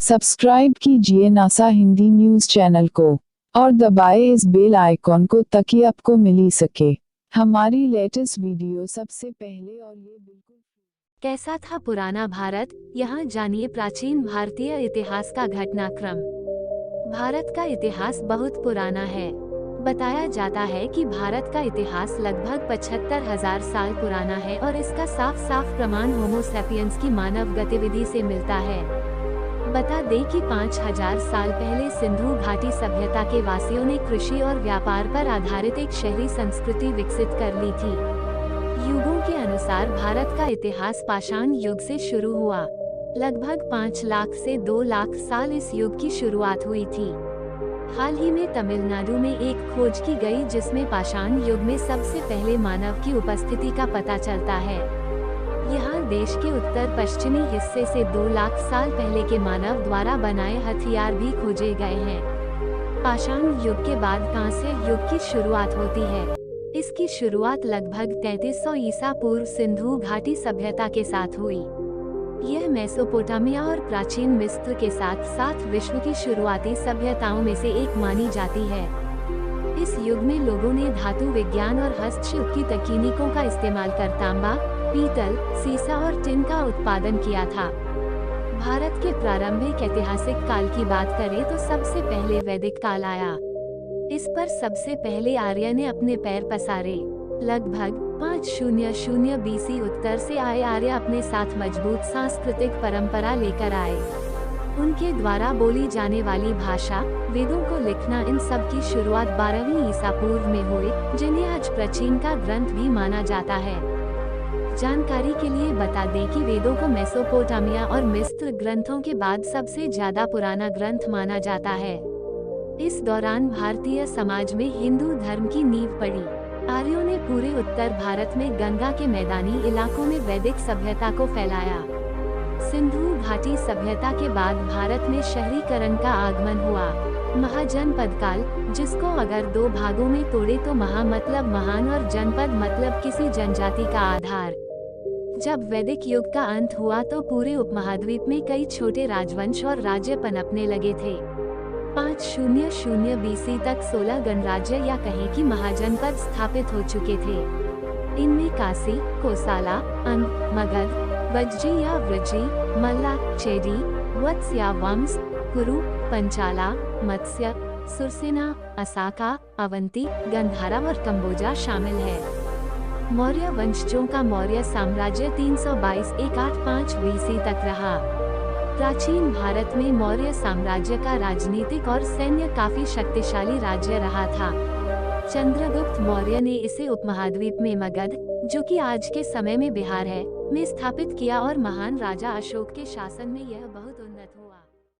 Subscribe कीजिए NASA Hindi news channel को और दबाएं इस बेल आइकॉन को ताकि आपको मिल सके हमारी लेटेस्ट वीडियो सबसे पहले। और ये बिल्कुल कैसा था पुराना भारत, यहाँ जानिए प्राचीन भारतीय इतिहास का घटनाक्रम। भारत का इतिहास बहुत पुराना है। बताया जाता है कि भारत का इतिहास लगभग 75,000 साल पुराना है और इसका साफ साफ प्रमाण होमो सैपियंस की मानव गतिविधि से मिलता है। बता दें कि 5,000 साल पहले सिंधु घाटी सभ्यता के वासियों ने कृषि और व्यापार पर आधारित एक शहरी संस्कृति विकसित कर ली थी। युगों के अनुसार भारत का इतिहास पाषाण युग से शुरू हुआ। लगभग 5 लाख से 2 लाख साल इस युग की शुरुआत हुई थी। हाल ही में तमिलनाडु में एक खोज की गई जिसमें पाषाण युग में सबसे पहले मानव की उपस्थिति का पता चलता है। यहाँ देश के उत्तर पश्चिमी हिस्से से 2 लाख साल पहले के मानव द्वारा बनाए हथियार भी खोजे गए हैं। पाषाण युग के बाद कांस्य युग की शुरुआत होती है। इसकी शुरुआत लगभग 3300 ईसा पूर्व सिंधु घाटी सभ्यता के साथ हुई। यह मेसोपोटामिया और प्राचीन मिस्र के साथ साथ विश्व की शुरुआती सभ्यताओं में से एक मानी जाती है। इस युग में लोगों ने धातु विज्ञान और हस्तशिल्प की तकनीकों का इस्तेमाल कर तांबा, पीतल, सीसा और टिन का उत्पादन किया था। भारत के प्रारंभिक ऐतिहासिक काल की बात करें तो सबसे पहले वैदिक काल आया। इस पर सबसे पहले आर्य ने अपने पैर पसारे। लगभग 500 BC उत्तर से आए आर्य अपने साथ मजबूत सांस्कृतिक परंपरा लेकर आए। उनके द्वारा बोली जाने वाली भाषा, वेदों को लिखना, इन सब की शुरुआत 12वीं ईसा पूर्व में हुई, जिन्हें आज प्राचीन का ग्रंथ भी माना जाता है। जानकारी के लिए बता दें कि वेदों को मेसोपोटामिया और मिस्र ग्रंथों के बाद सबसे ज्यादा पुराना ग्रंथ माना जाता है। इस दौरान भारतीय समाज में हिंदू धर्म की नींव पड़ी। आर्यों ने पूरे उत्तर भारत में गंगा के मैदानी इलाकों में वैदिक सभ्यता को फैलाया। सिंधु घाटी सभ्यता के बाद भारत में शहरीकरण का आगमन हुआ। महाजनपद काल, जिसको अगर 2 भागों में तोड़े तो महा मतलब महान और जनपद मतलब किसी जनजाति का आधार। जब वैदिक युग का अंत हुआ तो पूरे उपमहाद्वीप में कई छोटे राजवंश और राज्य पनपने लगे थे। 500 BC तक 16 गणराज्य या कहें कि महाजनपद स्थापित हो चुके थे। इनमें काशी, कोसाला, अंग, मगध, वज्जी या वृज्जी, मल्ला, चेदी, वत्स या वंश, कुरु, पंचाला, मत्स्य, सुरसेना, असाका, अवंती, गंधारा और कंबोजा शामिल है। मौर्य वंशजों का मौर्य साम्राज्य 322-185 BC तक रहा। प्राचीन भारत में मौर्य साम्राज्य का राजनीतिक और सैन्य काफी शक्तिशाली राज्य रहा था। चंद्रगुप्त मौर्य ने इसे उपमहाद्वीप में मगध, जो कि आज के समय में बिहार है, में स्थापित किया और महान राजा अशोक के शासन में यह बहुत